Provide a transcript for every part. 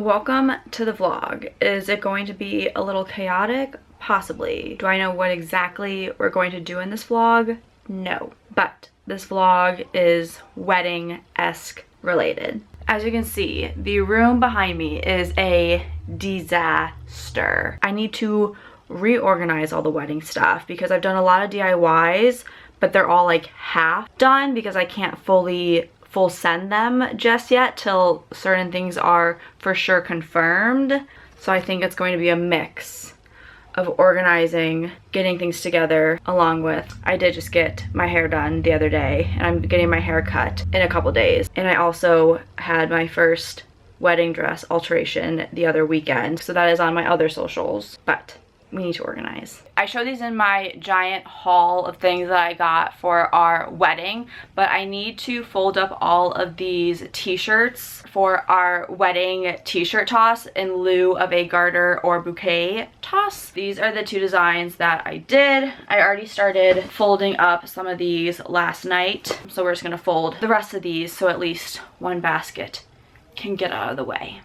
welcome to the vlog. Is it going to be a little chaotic? Possibly. Do I know what exactly we're going to do in this vlog? No. But this vlog is wedding-esque related. As you can see, the room behind me is a disaster. I need to reorganize all the wedding stuff because I've done a lot of DIYs, but they're all like half done because I can't full send them just yet till certain things are for sure confirmed. So I think it's going to be a mix of organizing, getting things together, along with I did just get my hair done the other day and I'm getting my hair cut in a couple days. And I also had my first wedding dress alteration the other weekend. So that is on my other socials, but we need to organize. I show these in my giant haul of things that I got for our wedding, but I need to fold up all of these t-shirts for our wedding t-shirt toss in lieu of a garter or bouquet toss. These are the two designs that I did. I already started folding up some of these last night, so we're just gonna fold the rest of these so at least one basket can get out of the way.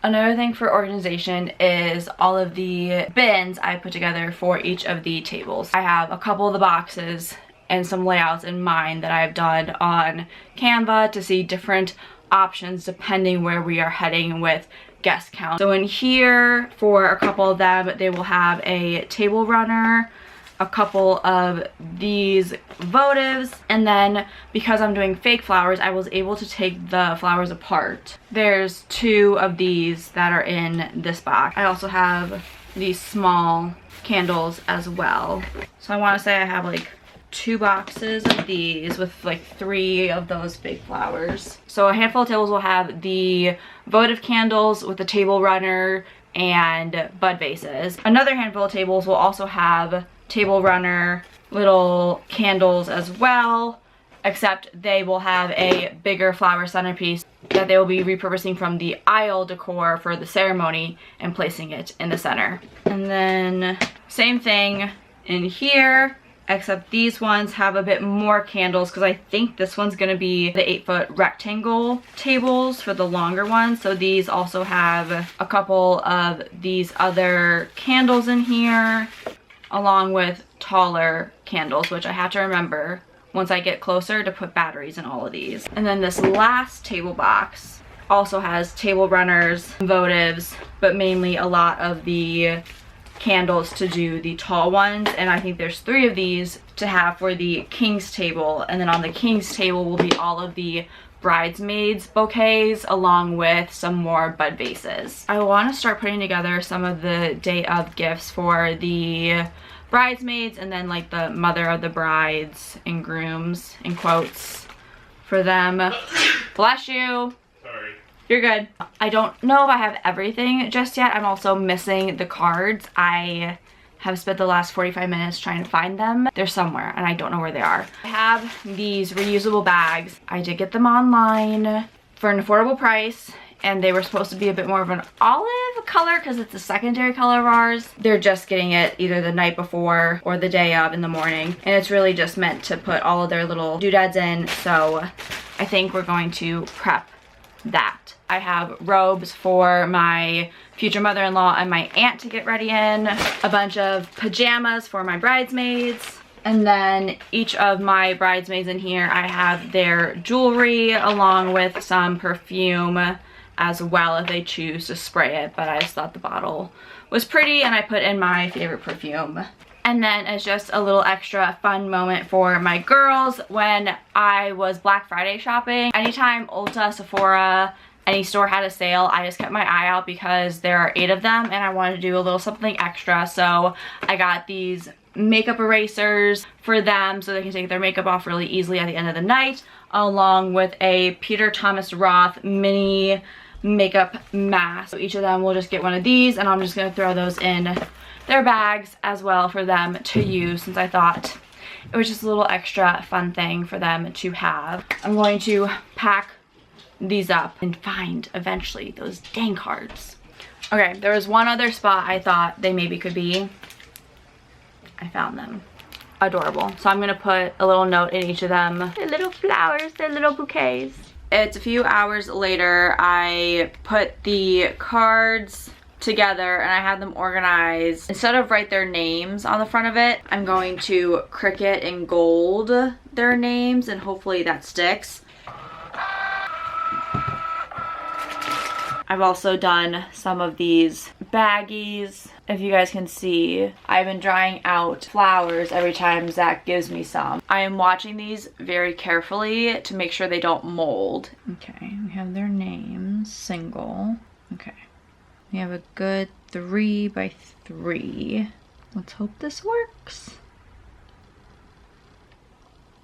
Another thing for organization is all of the bins I put together for each of the tables. I have a couple of the boxes and some layouts in mind that I've done on Canva to see different options depending where we are heading with guest count. So in here, for a couple of them, they will have a table runner, a couple of these votives, and then because I'm doing fake flowers, I was able to take the flowers apart. There's two of these that are in this box. I also have these small candles as well. So I want to say I have like 2 boxes of these with like 3 of those big flowers. So a handful of tables will have the votive candles with the table runner and bud vases. Another handful of tables will also have table runner, little candles as well, except they will have a bigger flower centerpiece that they will be repurposing from the aisle decor for the ceremony and placing it in the center. And then same thing in here, except these ones have a bit more candles because I think this one's gonna be the 8-foot rectangle tables for the longer ones. So these also have a couple of these other candles in here, along with taller candles, which I have to remember once I get closer to put batteries in all of these. And then this last table box also has table runners, votives, but mainly a lot of the candles to do the tall ones. And I think there's 3 of these to have for the king's table. And then on the king's table will be all of the bridesmaids bouquets along with some more bud vases. I want to start putting together some of the day of gifts for the bridesmaids and then like the mother of the brides and grooms in quotes for them. Bless you. Sorry. You're good. I don't know if I have everything just yet. I'm also missing the cards. I have spent the last 45 minutes trying to find them. They're somewhere and I don't know where they are. I have these reusable bags. I did get them online for an affordable price and they were supposed to be a bit more of an olive color because it's a secondary color of ours. They're just getting it either the night before or the day of in the morning, and it's really just meant to put all of their little doodads in. So I think we're going to prep that. I have robes for my future mother-in-law and my aunt to get ready in, a bunch of pajamas for my bridesmaids, and then each of my bridesmaids in here, I have their jewelry along with some perfume as well if they choose to spray it, but I just thought the bottle was pretty and I put in my favorite perfume. And then as just a little extra fun moment for my girls, when I was Black Friday shopping, anytime Ulta, Sephora, any store had a sale, I just kept my eye out because there are 8 of them and I wanted to do a little something extra. So I got these makeup erasers for them so they can take their makeup off really easily at the end of the night, along with a Peter Thomas Roth mini makeup mask. So each of them will just get one of these and I'm just going to throw those in their bags as well for them to use, since I thought it was just a little extra fun thing for them to have. I'm going to pack these up and find eventually those dang cards. Okay, there was one other spot I thought they maybe could be. I found them. Adorable. So I'm gonna put a little note in each of them. They're little flowers, they're little bouquets. It's a few hours later. I put the cards together and I had them organized. Instead of write their names on the front of it, I'm going to Cricut and gold their names and hopefully that sticks. I've also done some of these baggies. If you guys can see, I've been drying out flowers every time Zach gives me some. I am watching these very carefully to make sure they don't mold. Okay, we have their names, single. Okay, we have a good 3 by 3. Let's hope this works.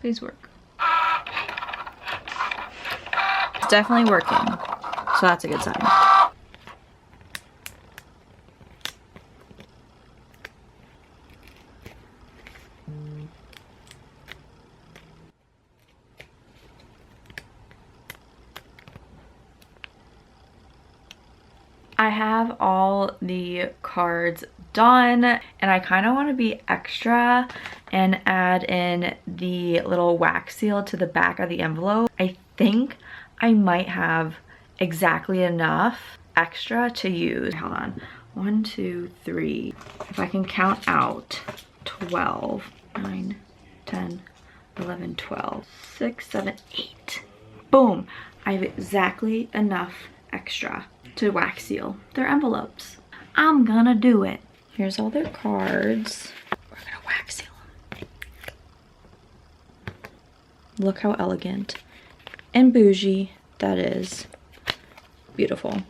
Please work. It's definitely working, so that's a good sign. I have all the cards done and I kind of want to be extra and add in the little wax seal to the back of the envelope. I think I might have exactly enough extra to use. Hold on. 1, 2, 3. If I can count out 12, 9, 10, 11, 12, 6, 7, 8. Boom. I have exactly enough extra to wax seal their envelopes. I'm gonna do it. Here's all their cards. We're gonna wax seal them. Look how elegant and bougie that is. Beautiful.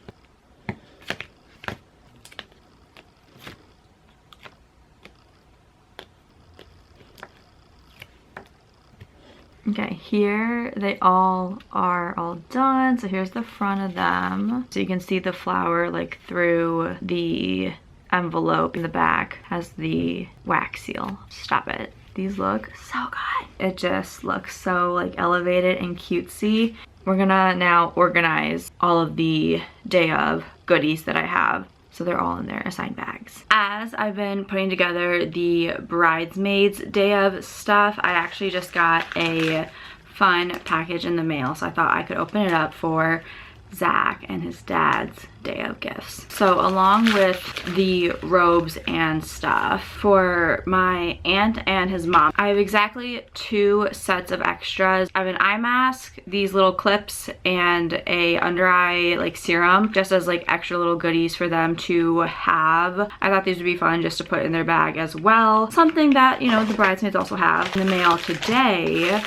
Okay, here they all are all done. So here's the front of them. So you can see the flower like through the envelope. In the back has the wax seal. Stop it. These look so good. It just looks so like elevated and cutesy. We're gonna now organize all of the day of goodies that I have. So they're all in their assigned bags. As I've been putting together the Bridesmaids day of stuff, I actually just got a fun package in the mail. So I thought I could open it up for Zach and his dad's day of gifts. So along with the robes and stuff for my aunt and his mom, I have exactly 2 sets of extras. I have an eye mask, these little clips, and a under eye like serum, just as like extra little goodies for them to have. I thought these would be fun just to put in their bag as well. Something that, you know, the bridesmaids also have. In the mail today,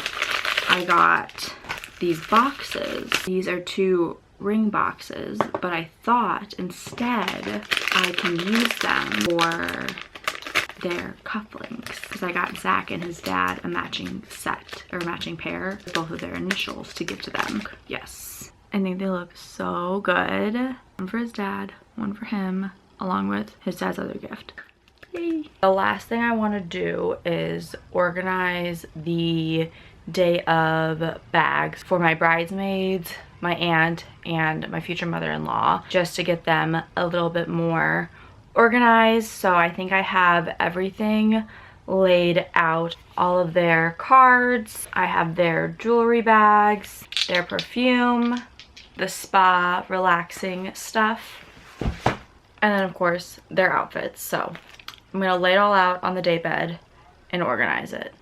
I got these boxes. These are 2 ring boxes, but I thought instead I can use them for their cufflinks because I got Zach and his dad a matching set or matching pair, both of their initials to give to them. Yes, I think they look so good. One for his dad, one for him, along with his dad's other gift. Yay. The last thing I want to do is organize the day of bags for my bridesmaids, my aunt, and my future mother-in-law, just to get them a little bit more organized. So I think I have everything laid out. All of their cards, I have their jewelry bags, their perfume, the spa relaxing stuff, and then of course their outfits. So I'm gonna lay it all out on the day bed and organize it.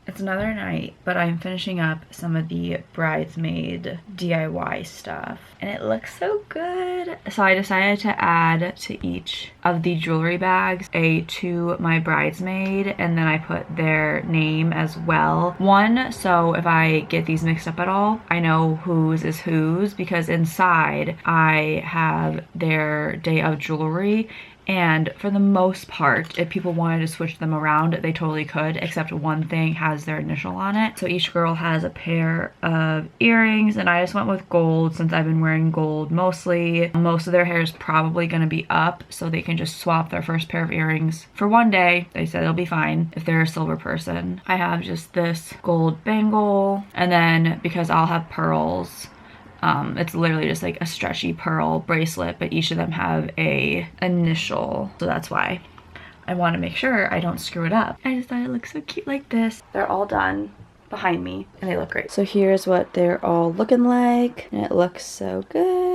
It's another night, but I'm finishing up some of the bridesmaid DIY stuff and it looks so good. So I decided to add to each of the jewelry bags a to my bridesmaid, and then I put their name as well. One, so if I get these mixed up at all, I know whose is whose, because inside I have their day of jewelry And for the most part, if people wanted to switch them around, they totally could, except one thing has their initial on it. So each girl has a pair of earrings, and I just went with gold since I've been wearing gold mostly. Most of their hair is probably going to be up, so they can just swap their first pair of earrings for one day. They said it'll be fine if they're a silver person. I have just this gold bangle, and then because I'll have pearls, it's literally just like a stretchy pearl bracelet, but each of them have a initial, so that's why I want to make sure I don't screw it up. I just thought it looked so cute like this. They're all done behind me and they look great. So here's what they're all looking like, and it looks so good.